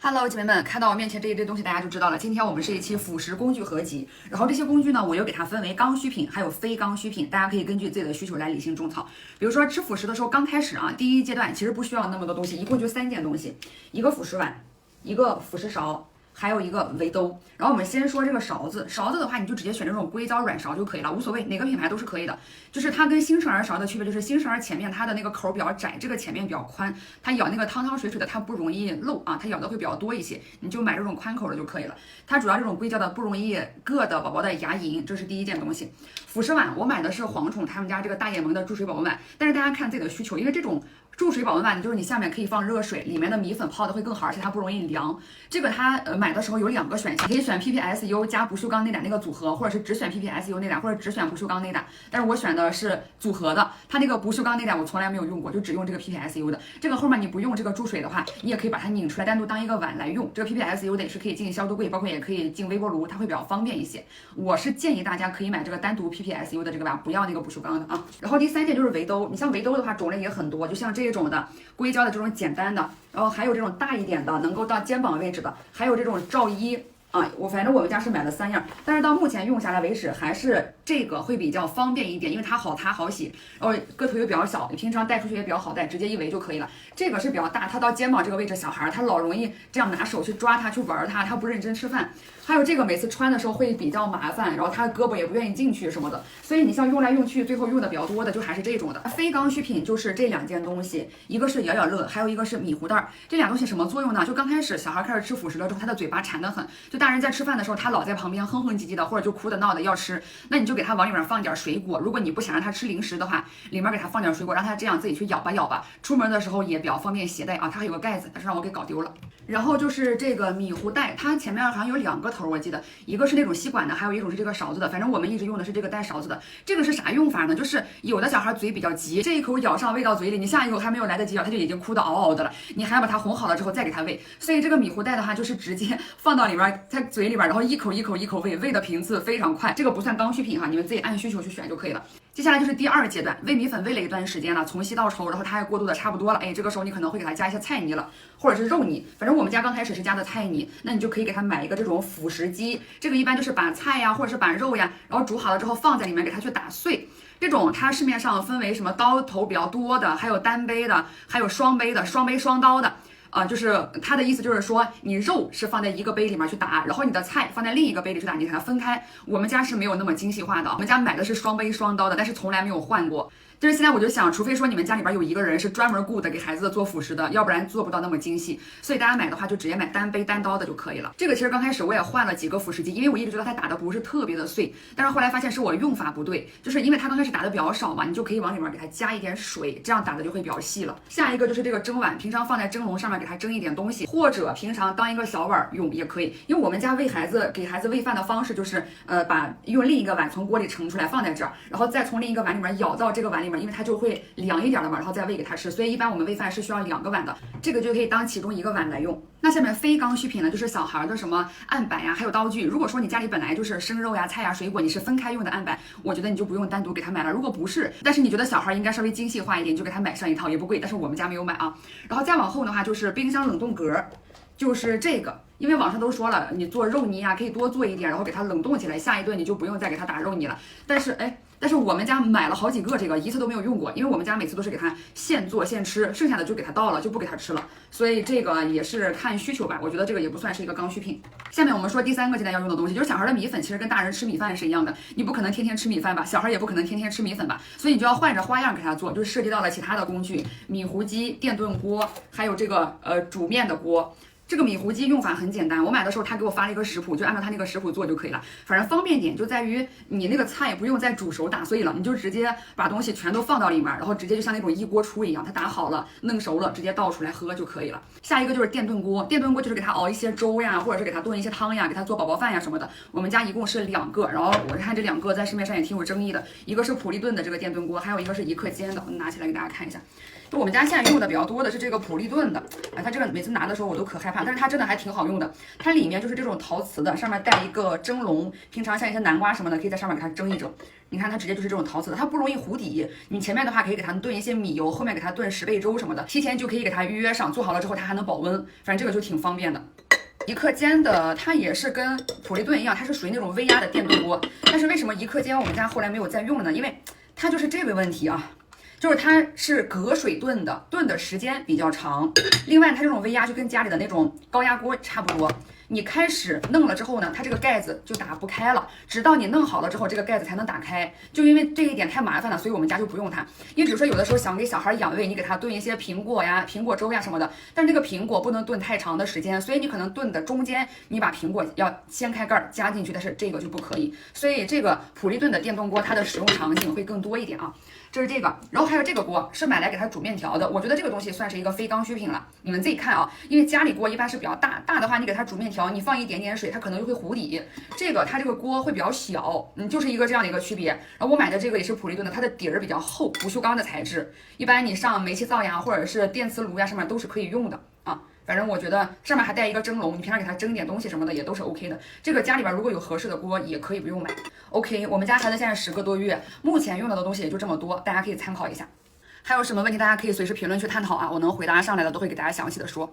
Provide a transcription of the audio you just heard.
Hello，姐妹们，看到我面前这一堆东西，大家就知道了。今天我们是一期辅食工具合集，然后这些工具呢，我又给它分为刚需品，还有非刚需品，大家可以根据自己的需求来理性种草。比如说吃辅食的时候，刚开始啊，第一阶段其实不需要那么多东西，一共就3件东西：一个辅食碗，一个辅食勺。还有一个围兜，然后我们先说这个勺子。勺子的话，你就直接选这种硅胶软勺就可以了，无所谓，哪个品牌都是可以的。就是它跟新生儿勺的区别，就是新生儿前面它的那个口比较窄，这个前面比较宽，它舀那个汤汤水水的，它不容易漏啊，它舀的会比较多一些。你就买这种宽口的就可以了。它主要这种硅胶的不容易硌的宝宝的牙龈，这是第一件东西。辅食碗，我买的是黄宠他们家这个大眼萌的注水保温碗，但是大家看自己的需求，因为这种注水保温碗，就是你下面可以放热水，里面的米粉泡的会更好，而且它不容易凉。这个它买的时候有2个选项，可以选 PPSU 加不锈钢内胆那个组合，或者是只选 PPSU 内胆，或者只选不锈钢内胆。但是我选的是组合的，它那个不锈钢内胆我从来没有用过，就只用这个 PPSU 的。这个后面你不用这个注水的话，你也可以把它拧出来，单独当一个碗来用。这个 PPSU 的也是可以进消毒柜，包括也可以进微波炉，它会比较方便一些。我是建议大家可以买这个单独 PPSU 的这个碗，不要那个不锈钢的啊。然后第3件就是围兜，你像围兜的话种类也很多，就像这种的。硅胶的这种简单的，然后还有这种大一点的，能够到肩膀位置的，还有这种罩衣啊。反正我们家是买了3样，但是到目前用下来为止，还是这个会比较方便一点，因为它好擦好洗，然后个头又比较小，你平常带出去也比较好带，直接一围就可以了。这个是比较大，它到肩膀这个位置，小孩他老容易这样拿手去抓它去玩它，他不认真吃饭。还有这个每次穿的时候会比较麻烦，然后他的胳膊也不愿意进去什么的，所以你像用来用去，最后用的比较多的就还是这种的。非刚需品就是这2件东西，一个是摇摇乐，还有一个是米糊袋。这俩东西什么作用呢？就刚开始小孩开始吃辅食了之后，他的嘴巴馋得很，就大人在吃饭的时候，他老在旁边哼哼唧唧的，或者就哭的闹的要吃，那你就给他往里面放点水果。如果你不想让他吃零食的话，里面给他放点水果，让他这样自己去咬吧咬吧。出门的时候也比较方便携带啊，它还有个盖子，但是让我给搞丢了。然后就是这个米糊袋，它前面好像有2个头，我记得一个是那种吸管的，还有一种是这个勺子的。反正我们一直用的是这个带勺子的。这个是啥用法呢？就是有的小孩嘴比较急，这一口咬上喂到嘴里，你下一口还没有来得及咬，他就已经哭得嗷嗷的了。你还要把它哄好了之后再给他喂。所以这个米糊袋的话，就是直接放到里面，在嘴里边，然后一口一口一口喂，喂的频次非常快。这个不算刚需品哈，你们自己按需求去选就可以了。接下来就是第2阶段，喂米粉喂了一段时间了，从稀到稠，然后它也过渡的差不多了，这个时候你可能会给它加一些菜泥了，或者是肉泥。反正我们家刚开始是加的菜泥，那你就可以给它买一个这种辅食机，这个一般就是把菜呀，或者是把肉呀，然后煮好了之后放在里面给它去打碎。这种它市面上分为什么刀头比较多的，还有单杯的，还有双杯的，双杯双刀的。就是它的意思就是说，你肉是放在一个杯里面去打，然后你的菜放在另一个杯里去打，你给它分开。我们家是没有那么精细化的，我们家买的是双杯双刀的，但是从来没有换过。就是现在我就想，除非说你们家里边有一个人是专门雇的给孩子做辅食的，要不然做不到那么精细。所以大家买的话就直接买单杯单刀的就可以了。这个其实刚开始我也换了几个辅食机，因为我一直觉得它打的不是特别的碎，但是后来发现是我用法不对，就是因为它刚开始打的比较少嘛，你就可以往里面给它加一点水，这样打的就会比较细了。下一个就是这个蒸碗，平常放在蒸笼上面给它蒸一点东西，或者平常当一个小碗用也可以。因为我们家给孩子喂饭的方式就是用另一个碗从锅里盛出来放在这儿，然后再从另一个碗里面舀到这个碗里面，因为它就会凉一点了嘛，然后再喂给他吃，所以一般我们喂饭是需要2个碗的，这个就可以当其中一个碗来用。那下面非刚需品呢，就是小孩的什么案板呀，还有刀具。如果说你家里本来就是生肉呀、菜呀、水果，你是分开用的案板，我觉得你就不用单独给他买了。如果不是，但是你觉得小孩应该稍微精细化一点，你就给他买上一套，也不贵，但是我们家没有买啊。然后再往后的话就是冰箱冷冻格，就是这个。因为网上都说了，你做肉泥啊可以多做一点，然后给它冷冻起来，下一顿你就不用再给它打肉泥了。但是我们家买了好几个，这个一次都没有用过，因为我们家每次都是给它现做现吃，剩下的就给它倒了，就不给它吃了。所以这个也是看需求吧，我觉得这个也不算是一个刚需品。下面我们说第3个阶段要用的东西，就是小孩的米粉，其实跟大人吃米饭是一样的，你不可能天天吃米饭吧，小孩也不可能天天吃米粉吧，所以你就要换着花样给他做，就涉及到了其他的工具，米糊机、电炖锅，还有这个煮面的锅。这个米糊机用法很简单，我买的时候他给我发了一个食谱，就按照他那个食谱做就可以了。反正方便点就在于你那个菜不用再煮熟打碎了，你就直接把东西全都放到里面，然后直接就像那种一锅出一样，它打好了弄熟了直接倒出来喝就可以了。下一个就是电炖锅，电炖锅就是给它熬一些粥呀，或者是给它炖一些汤呀，给它做宝宝饭呀什么的。我们家一共是2个，然后我看这2个在市面上也挺有争议的，一个是普利顿的这个电炖锅，还有一个是一克煎的，我拿起来给大家看一下。就我们家现在用的比较多的是这个普利顿的，它这个每次拿的时候我都可害怕。怕，但是它真的还挺好用的。它里面就是这种陶瓷的，上面带一个蒸笼，平常像一些南瓜什么的，可以在上面给它蒸一蒸。你看它直接就是这种陶瓷的，它不容易糊底。你前面的话可以给它炖一些米油，后面给它炖10倍粥什么的，提前就可以给它预约上，做好了之后它还能保温，反正这个就挺方便的。一克间的它也是跟普利顿一样，它是属于那种微压的电炖锅，但是为什么一克间我们家后来没有再用了呢？因为它就是这个问题啊。就是它是隔水炖的，炖的时间比较长。另外，它这种微压就跟家里的那种高压锅差不多。你开始弄了之后呢，它这个盖子就打不开了，直到你弄好了之后，这个盖子才能打开。就因为这一点太麻烦了，所以我们家就不用它。因为比如说有的时候想给小孩养胃，你给他炖一些苹果呀、苹果粥呀什么的，但是这个苹果不能炖太长的时间，所以你可能炖的中间你把苹果要掀开盖加进去，但是这个就不可以。所以这个普利顿的电动锅它的使用场景会更多一点啊。这是这个，然后还有这个锅是买来给它煮面条的，我觉得这个东西算是一个非刚需品了。你们自己看啊，因为家里锅一般是比较大的话，你给它煮面条，你放一点点水，它可能就会糊底。这个它这个锅会比较小，就是一个这样的一个区别。然后我买的这个也是普利顿的，它的底儿比较厚，不锈钢的材质，一般你上煤气灶呀，或者是电磁炉呀，上面都是可以用的啊。反正我觉得上面还带一个蒸笼，你平常给它蒸点东西什么的也都是 OK 的。这个家里边如果有合适的锅，也可以不用买。OK， 我们家孩子现在10个多月，目前用到的东西也就这么多，大家可以参考一下。还有什么问题大家可以随时评论区探讨啊，我能回答上来的都会给大家详细的说。